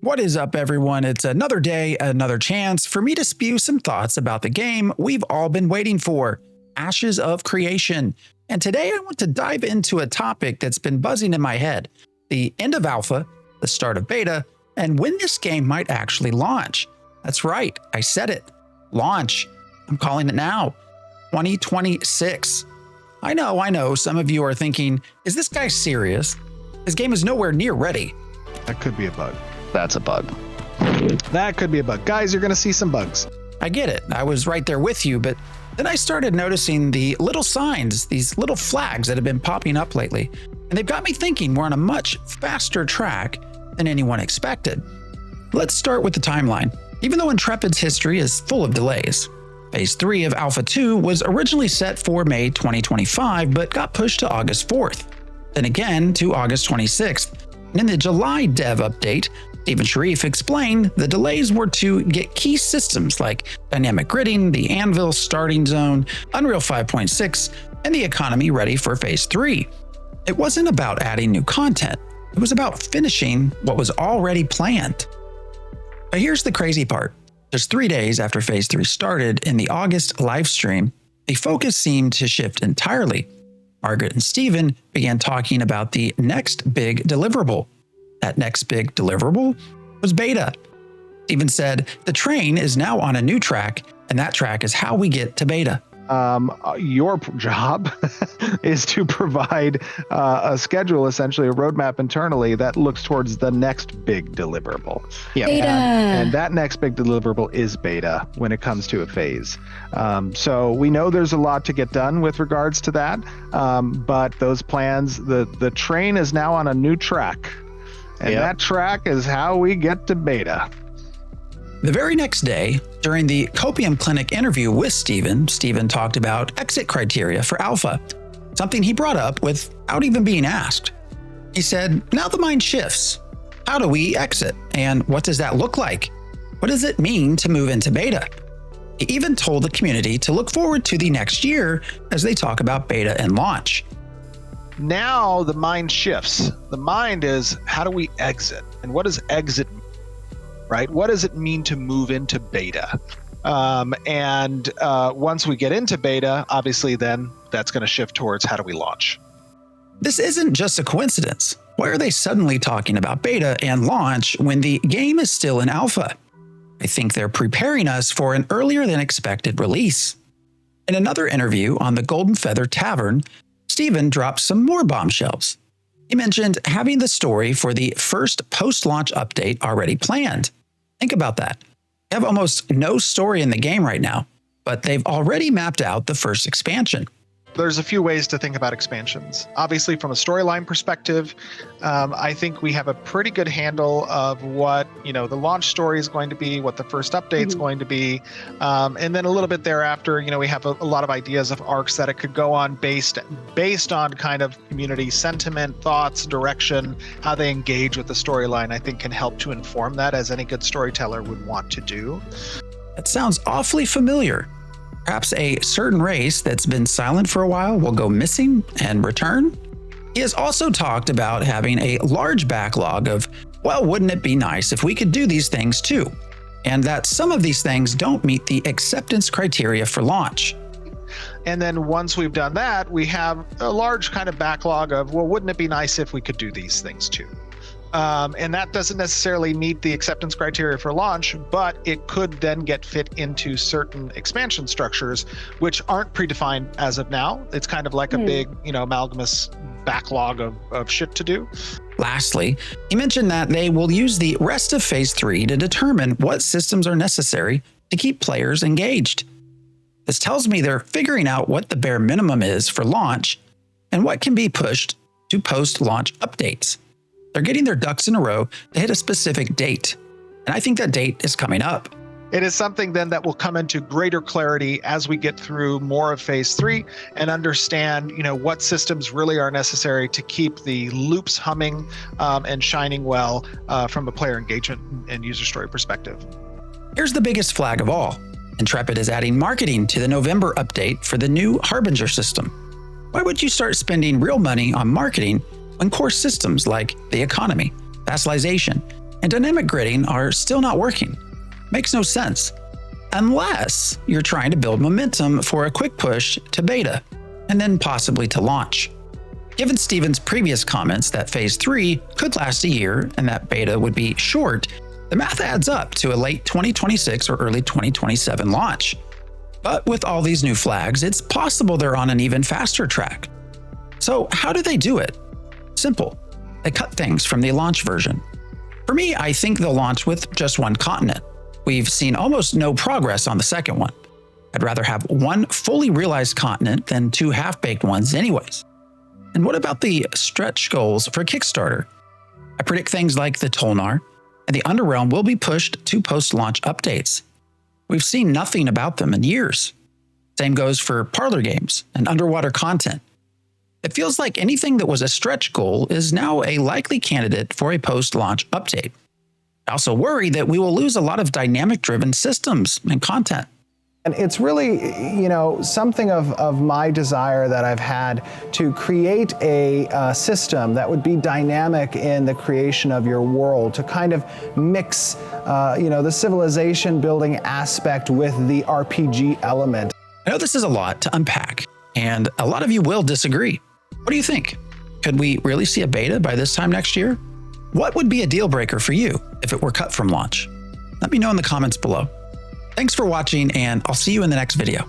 What is up, everyone? It's another day, another chance for me to spew some thoughts about the game we've all been waiting for, Ashes of Creation. And today I want to dive into a topic that's been buzzing in my head, the end of alpha, the start of beta, and when this game might actually launch. That's right, I said it. Launch. I'm calling it now. 2026. I know, some of you are thinking, is this guy serious? This game is nowhere near ready. That could be a bug. That's a bug. That could be a bug. Guys, you're going to see some bugs. I get it. I was right there with you, but then I started noticing the little signs, these little flags that have been popping up lately, and they've got me thinking we're on a much faster track than anyone expected. Let's start with the timeline. Even though Intrepid's history is full of delays, Phase 3 of Alpha 2 was originally set for May 2025, but got pushed to August 4th, then again to August 26th. And in the July dev update, Steven Sharif explained the delays were to get key systems like dynamic gridding, the Anvil starting zone, Unreal 5.6, and the economy ready for Phase 3. It wasn't about adding new content. It was about finishing what was already planned. But here's the crazy part. Just 3 days after Phase 3 started in the August livestream, the focus seemed to shift entirely. Margaret and Steven began talking about the next big deliverable. That next big deliverable was beta. Steven said, the train is now on a new track, and that track is how we get to beta. Your job is to provide a schedule, essentially a roadmap internally that looks towards the next big deliverable. Yeah. Beta. And that next big deliverable is beta when it comes to a phase. So we know there's a lot to get done with regards to that. But those plans, the train is now on a new track. And that track is how we get to beta. The very next day, during the Copium Clinic interview with Steven talked about exit criteria for alpha, something he brought up without even being asked. He said, now the mind shifts. How do we exit? And what does that look like? What does it mean to move into beta? He even told the community to look forward to the next year as they talk about beta and launch. Now the mind shifts. The mind is, how do we exit? And what does exit mean? Right? What does it mean to move into beta? Once we get into beta, obviously then that's going to shift towards how do we launch? This isn't just a coincidence. Why are they suddenly talking about beta and launch when the game is still in alpha? I think they're preparing us for an earlier than expected release. In another interview on the Golden Feather Tavern, Steven dropped some more bombshells. He mentioned having the story for the first post-launch update already planned. Think about that. They have almost no story in the game right now, but they've already mapped out the first expansion. There's a few ways to think about expansions. Obviously, from a storyline perspective, I think we have a pretty good handle of what the launch story is going to be, what the first update is going to be, and then a little bit thereafter, we have a lot of ideas of arcs that it could go on based on kind of community sentiment, thoughts, direction, how they engage with the storyline. I think can help to inform that, as any good storyteller would want to do. That sounds awfully familiar. Perhaps a certain race that's been silent for a while will go missing and return? He has also talked about having a large backlog of, well, wouldn't it be nice if we could do these things too? And that some of these things don't meet the acceptance criteria for launch. And then once we've done that, we have a large kind of backlog of, well, wouldn't it be nice if we could do these things too? And that doesn't necessarily meet the acceptance criteria for launch, but it could then get fit into certain expansion structures, which aren't predefined as of now. It's kind of like a big, amalgamous backlog of shit to do. Lastly, he mentioned that they will use the rest of Phase 3 to determine what systems are necessary to keep players engaged. This tells me they're figuring out what the bare minimum is for launch and what can be pushed to post-launch updates. They're getting their ducks in a row to hit a specific date, and I think that date is coming up. It is something then that will come into greater clarity as we get through more of Phase 3 and understand, what systems really are necessary to keep the loops humming and shining well from a player engagement and user story perspective. Here's the biggest flag of all. Intrepid is adding marketing to the November update for the new Harbinger system. Why would you start spending real money on marketing when core systems like the economy, vassalization, and dynamic gridding are still not working. Makes no sense. Unless you're trying to build momentum for a quick push to beta, and then possibly to launch. Given Steven's previous comments that Phase 3 could last a year and that beta would be short, the math adds up to a late 2026 or early 2027 launch. But with all these new flags, it's possible they're on an even faster track. So how do they do it? Simple. They cut things from the launch version. For me, I think they'll launch with just one continent. We've seen almost no progress on the second one. I'd rather have one fully realized continent than two half-baked ones anyways. And what about the stretch goals for Kickstarter? I predict things like the Tulnar and the Underrealm will be pushed to post-launch updates. We've seen nothing about them in years. Same goes for parlor games and underwater content. It feels like anything that was a stretch goal is now a likely candidate for a post-launch update. I also worry that we will lose a lot of dynamic-driven systems and content. And it's really, something of my desire that I've had to create a system that would be dynamic in the creation of your world, to kind of mix, the civilization building aspect with the RPG element. I know this is a lot to unpack, and a lot of you will disagree. What do you think? Could we really see a beta by this time next year? What would be a deal breaker for you if it were cut from launch? Let me know in the comments below. Thanks for watching, and I'll see you in the next video.